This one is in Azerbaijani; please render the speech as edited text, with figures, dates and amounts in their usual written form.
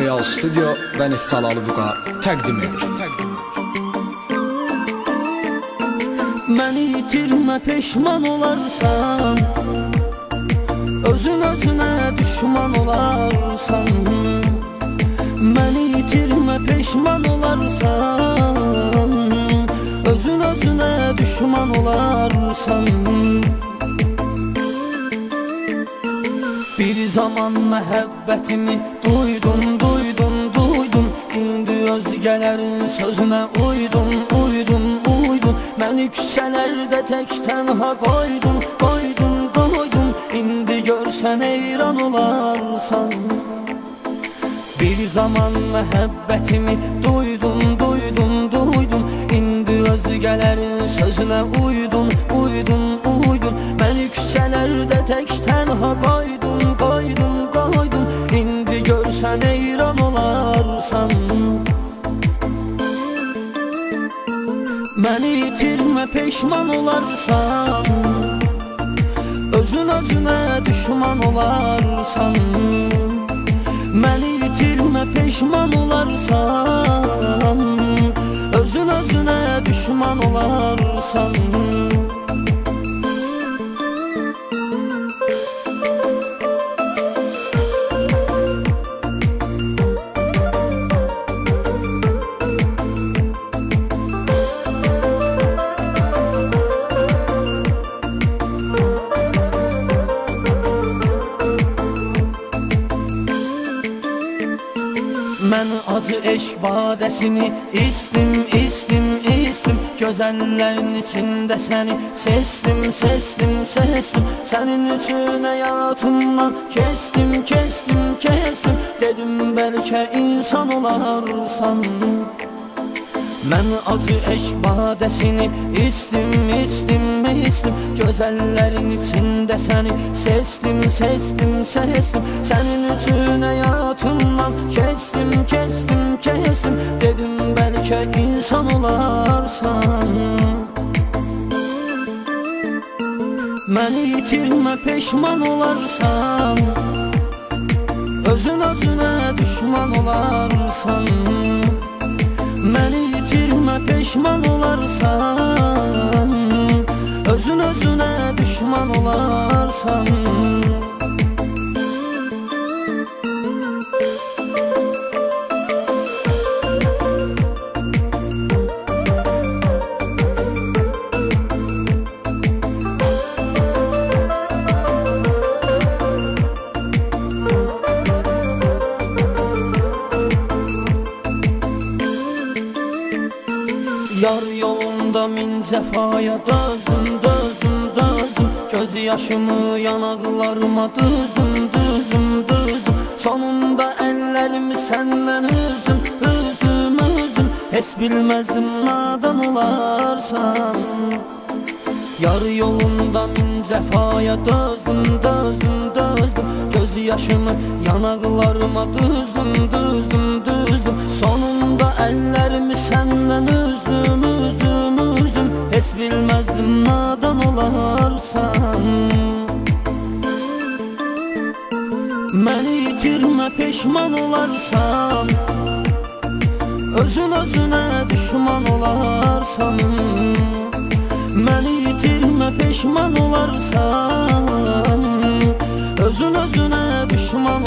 Real Studio və Neftçalalı Vüqar təqdim edir. Məni itirmə peşman olarsan, özün özünə düşman olarsan. Məni itirmə peşman olarsan, özün özünə düşman olarsan. Bir zaman məhəbbətimi duydum, duydum, duydum. İndi özgələrin sözünə uydum, uydum, uydum. Məni küçələrdə tək tənha qoydun, qoydun, qoydun. İndi görsən heyran olarsan. Bir zaman məhəbbətimi duydum, duydum, duydum. İndi özgələrin sözünə uydun, uydun, uydun. Məni küçələrdə tək tənha qoydun, qoydun, qoydun. İndi görsən heyran olarsan. Məni itirmə peşman olarsan, özün özünə düşman olarsan. Məni itirmə peşman olarsan, özün özünə düşman olarsan. Mən acı eşq badəsini içdim, içdim, içdim. Gözəllərin içində səni seçdim, seçdim, seçdim. Sənin üçün həyatımdan kestim, kestim, kestim. Dedim bəlkə insan olarsan. Mən acı eşq badəsini içdim, içdim, içdim. Gözəllərin içində səni seçdim, seçdim, seçdim. Sənin üçün həyatımdan kestim, kestim, kestim. Dedim bəlkə insan olarsan. Məni itirmə peşman olarsan, özün özünə düşman olarsan. Məni itirmə peşman olarsan, özün özünə düşman olarsan. Yar yolunda min cəfaya dözdüm, dözdüm, dözdüm. Göz yaşımı yanaqlarıma düzdüm, düzdüm, düzdüm. Sonunda əllərimi səndən üzdüm, üzdüm, üzdüm. Heç bilməzdim nadan olarsan. Yar yolunda min cəfaya dözdüm, dözdüm, dözdüm. Göz yaşımı yanaqlarıma düzdüm, düzdüm, düzdüm. Sonunda əllərimi səndən üzdüm, üzdüm, üzdüm. Heç bilməzdim nadan olarsan. Məni itirmə peşman olarsan, özün özünə düşman olarsan. Məni itirmə peşman olarsan, özün özünə düşman